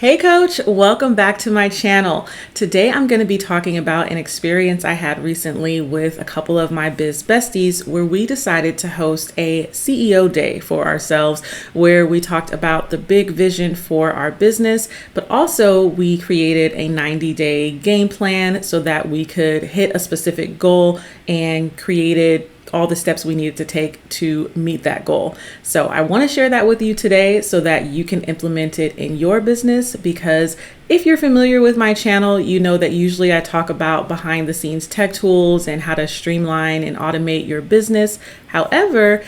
Hey coach, welcome back to my channel. Today I'm going to be talking about an experience I had recently with a couple of my biz besties where we decided to host a CEO day for ourselves where we talked about the big vision for our business, but also we created a 90-day game plan so that we could hit a specific goal and created all the steps we needed to take to meet that goal. So I want to share that with you today so that you can implement it in your business, because if you're familiar with my channel, you know that usually I talk about behind the scenes tech tools and how to streamline and automate your business. However,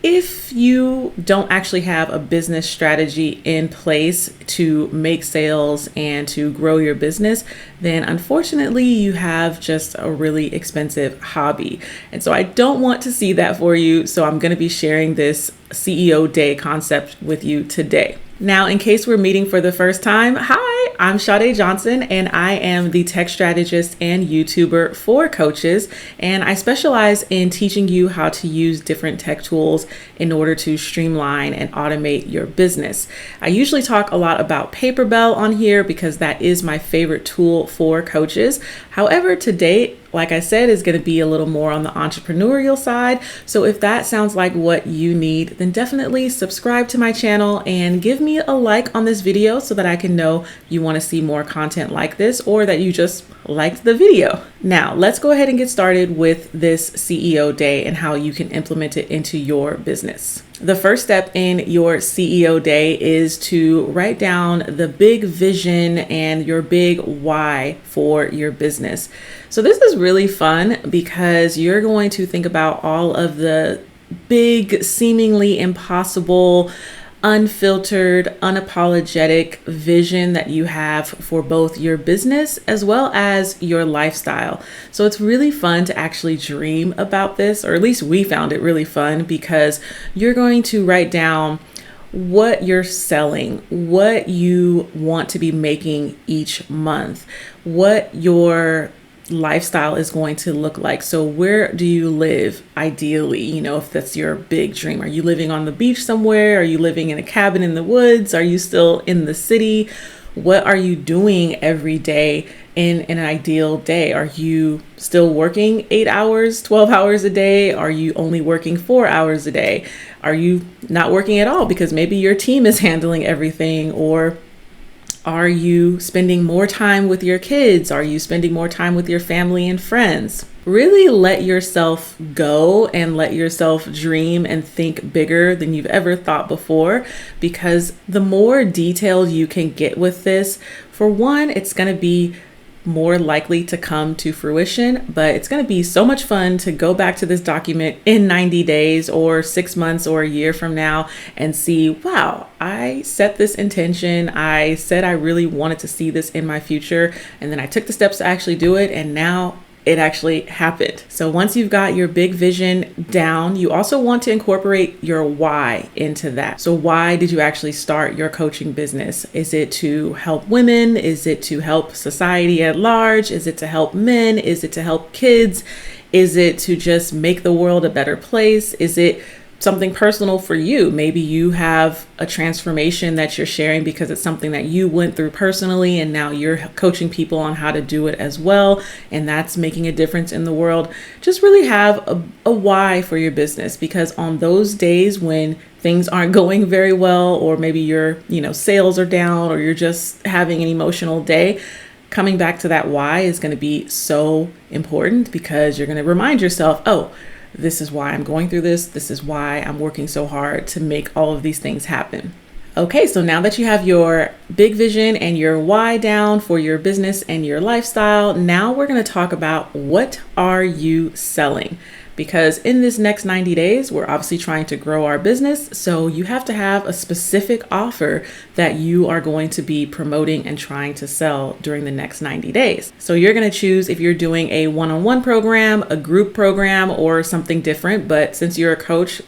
if you don't actually have a business strategy in place to make sales and to grow your business, then unfortunately you have just a really expensive hobby. And so I don't want to see that for you. So I'm going to be sharing this CEO Day concept with you today. Now, in case we're meeting for the first time, hi, I'm Sha-day Johnson, and I am the tech strategist and YouTuber for coaches. And I specialize in teaching you how to use different tech tools in order to streamline and automate your business. I usually talk a lot about Paperbell on here because that is my favorite tool for coaches. However, today, like I said, is going to be a little more on the entrepreneurial side. So if that sounds like what you need, then definitely subscribe to my channel and give me a like on this video so that I can know you want to see more content like this or that you just liked the video. Now, let's go ahead and get started with this CEO Day and how you can implement it into your business. The first step in your CEO Day is to write down the big vision and your big why for your business. So this is really fun because you're going to think about all of the big, seemingly impossible, unfiltered, unapologetic vision that you have for both your business as well as your lifestyle. So it's really fun to actually dream about this, or at least we found it really fun, because you're going to write down what you're selling, what you want to be making each month, what your lifestyle is going to look like. So where do you live ideally? You know, if that's your big dream, are you living on the beach somewhere? Are you living in a cabin in the woods? Are you still in the city? What are you doing every day in an ideal day? Are you still working 8 hours, 12 hours a day? Are you only working 4 hours a day? Are you not working at all because maybe your team is handling everything? Or are you spending more time with your kids? Are you spending more time with your family and friends? Really let yourself go and let yourself dream and think bigger than you've ever thought before, because the more detailed you can get with this, for one, it's going to be more likely to come to fruition, but it's going to be so much fun to go back to this document in 90 days or 6 months or a year from now and see, wow, I set this intention. I said I really wanted to see this in my future, and then I took the steps to actually do it, and now it actually happened. So once you've got your big vision down, you also want to incorporate your why into that. So why did you actually start your coaching business? Is it to help women? Is it to help society at large? Is it to help men? Is it to help kids? Is it to just make the world a better place? Is it something personal for you? Maybe you have a transformation that you're sharing because it's something that you went through personally, and now you're coaching people on how to do it as well, and that's making a difference in the world. Just really have a why for your business, because on those days when things aren't going very well, or maybe your sales are down, or you're just having an emotional day, coming back to that why is going to be so important, because you're going to remind yourself, oh, this is why I'm going through this. This is why I'm working so hard to make all of these things happen. Okay, so now that you have your big vision and your why down for your business and your lifestyle, now we're going to talk about what are you selling? Because in this next 90 days, we're obviously trying to grow our business. So you have to have a specific offer that you are going to be promoting and trying to sell during the next 90 days. So you're going to choose if you're doing a one-on-one program, a group program, or something different. But since you're a coach,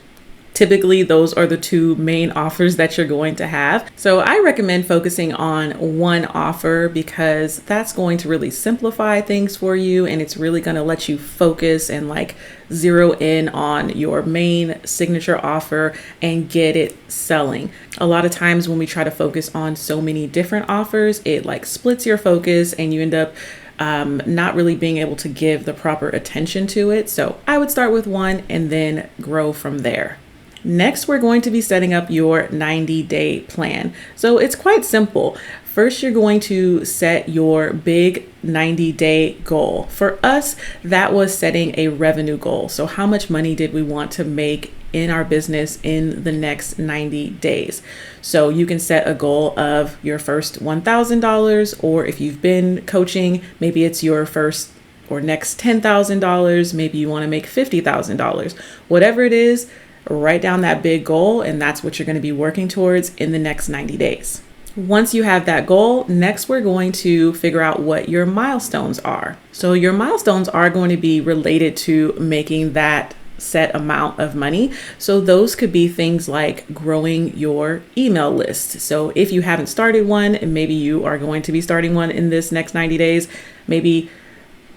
Typically, those are the two main offers that you're going to have. So I recommend focusing on one offer because that's going to really simplify things for you, and it's really going to let you focus and like zero in on your main signature offer and get it selling. A lot of times when we try to focus on so many different offers, it like splits your focus and you end up not really being able to give the proper attention to it. So I would start with one and then grow from there. Next, we're going to be setting up your 90-day plan. So it's quite simple. First, you're going to set your big 90-day goal. For us, that was setting a revenue goal. So how much money did we want to make in our business in the next 90 days? So you can set a goal of your first $1,000, or if you've been coaching, maybe it's your first or next $10,000. Maybe you want to make $50,000. Whatever it is, write down that big goal, and that's what you're going to be working towards in the next 90 days. Once you have that goal, next we're going to figure out what your milestones are. So your milestones are going to be related to making that set amount of money. So those could be things like growing your email list. So if you haven't started one, and maybe you are going to be starting one in this next 90 days, maybe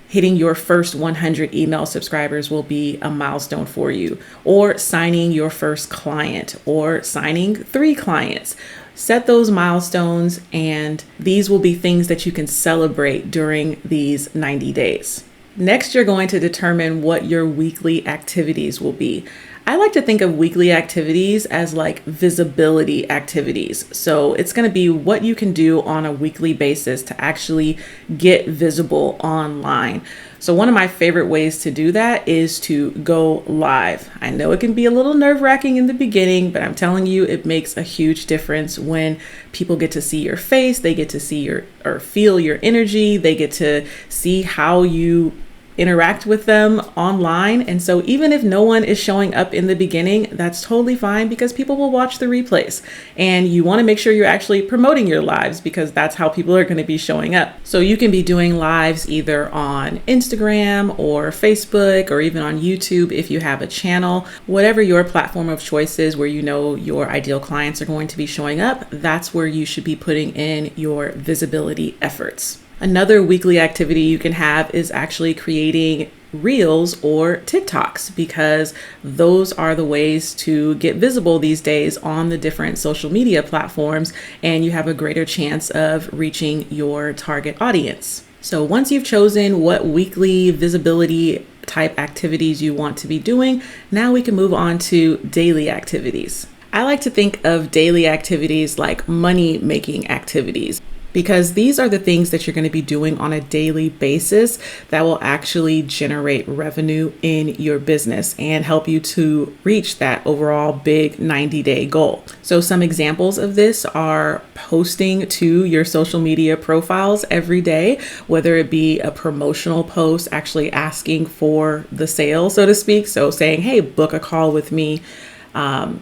hitting your first 100 email subscribers will be a milestone for you, or signing your first client, or signing 3 clients. Set those milestones, and these will be things that you can celebrate during these 90 days. Next, you're going to determine what your weekly activities will be. I like to think of weekly activities as like visibility activities. So it's going to be what you can do on a weekly basis to actually get visible online. So one of my favorite ways to do that is to go live. I know it can be a little nerve-wracking in the beginning, but I'm telling you, it makes a huge difference when people get to see your face, they get to see or feel your energy, they get to see how you interact with them online. And so even if no one is showing up in the beginning, that's totally fine because people will watch the replays, and you want to make sure you're actually promoting your lives because that's how people are going to be showing up. So you can be doing lives either on Instagram or Facebook or even on YouTube if you have a channel. Whatever your platform of choice is where you know your ideal clients are going to be showing up, that's where you should be putting in your visibility efforts. Another weekly activity you can have is actually creating Reels or TikToks, because those are the ways to get visible these days on the different social media platforms, and you have a greater chance of reaching your target audience. So once you've chosen what weekly visibility type activities you want to be doing, now we can move on to daily activities. I like to think of daily activities like money-making activities, because these are the things that you're going to be doing on a daily basis that will actually generate revenue in your business and help you to reach that overall big 90-day goal. So some examples of this are posting to your social media profiles every day, whether it be a promotional post, actually asking for the sale, so to speak. So saying, hey, book a call with me.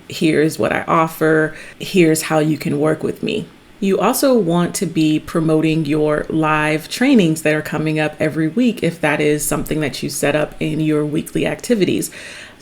Here's what I offer. Here's how you can work with me. You also want to be promoting your live trainings that are coming up every week if that is something that you set up in your weekly activities.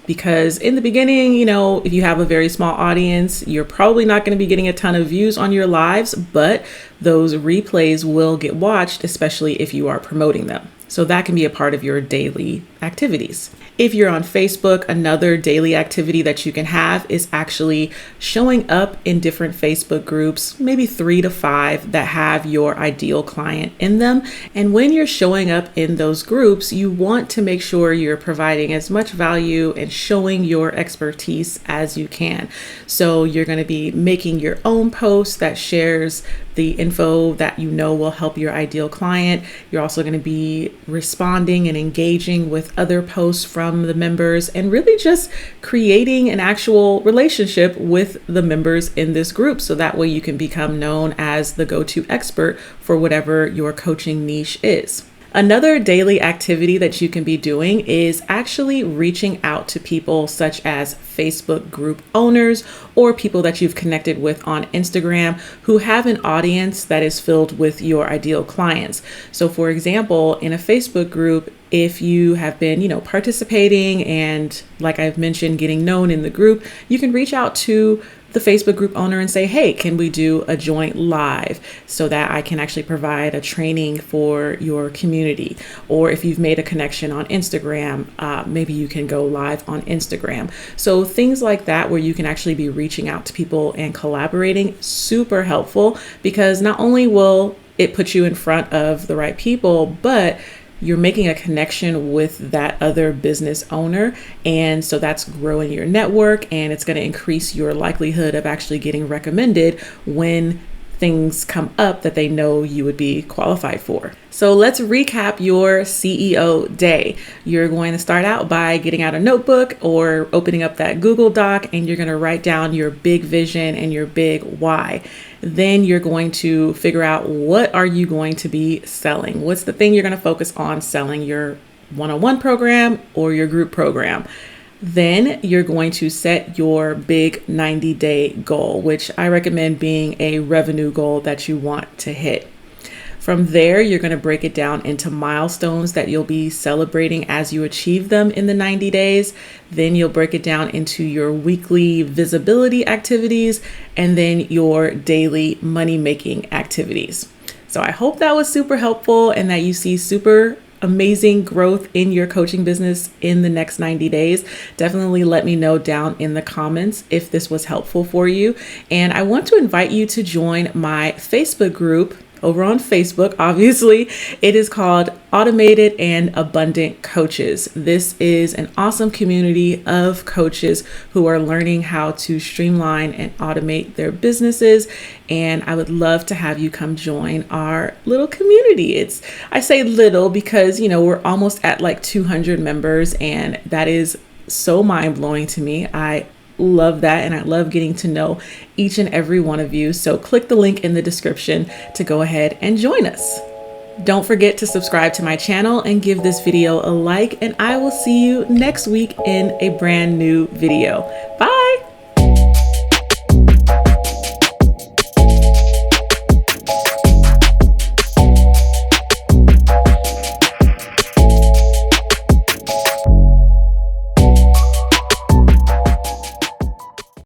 Because in the beginning, if you have a very small audience, you're probably not going to be getting a ton of views on your lives, but those replays will get watched, especially if you are promoting them. So that can be a part of your daily activities. If you're on Facebook, another daily activity that you can have is actually showing up in different Facebook groups, maybe 3 to 5 that have your ideal client in them. And when you're showing up in those groups, you want to make sure you're providing as much value and showing your expertise as you can. So you're going to be making your own post that shares the info that will help your ideal client. You're also going to be responding and engaging with other posts from the members and really just creating an actual relationship with the members in this group. So that way you can become known as the go-to expert for whatever your coaching niche is. Another daily activity that you can be doing is actually reaching out to people such as Facebook group owners or people that you've connected with on Instagram who have an audience that is filled with your ideal clients. So for example, in a Facebook group, if you have been, participating and like I've mentioned, getting known in the group, you can reach out to the Facebook group owner and say, hey, can we do a joint live so that I can actually provide a training for your community? Or if you've made a connection on Instagram, maybe you can go live on Instagram. So things like that, where you can actually be reaching out to people and collaborating, super helpful, because not only will it put you in front of the right people, but you're making a connection with that other business owner. And so that's growing your network, and it's going to increase your likelihood of actually getting recommended when things come up that they know you would be qualified for. So let's recap your CEO day. You're going to start out by getting out a notebook or opening up that Google Doc, and you're going to write down your big vision and your big why. Then you're going to figure out, what are you going to be selling? What's the thing you're going to focus on selling? Your one-on-one program or your group program? Then you're going to set your big 90-day goal, which I recommend being a revenue goal that you want to hit. From there, you're going to break it down into milestones that you'll be celebrating as you achieve them in the 90 days. Then you'll break it down into your weekly visibility activities and then your daily money-making activities. So I hope that was super helpful and that you see super amazing growth in your coaching business in the next 90 days. Definitely let me know down in the comments if this was helpful for you. And I want to invite you to join my Facebook group over on Facebook. Obviously, it is called Automated and Abundant Coaches. This is an awesome community of coaches who are learning how to streamline and automate their businesses. And I would love to have you come join our little community. I say little because, we're almost at like 200 members, and that is so mind-blowing to me. I love that, and I love getting to know each and every one of you. So click the link in the description to go ahead and join us. Don't forget to subscribe to my channel and give this video a like, and I will see you next week in a brand new video. Bye.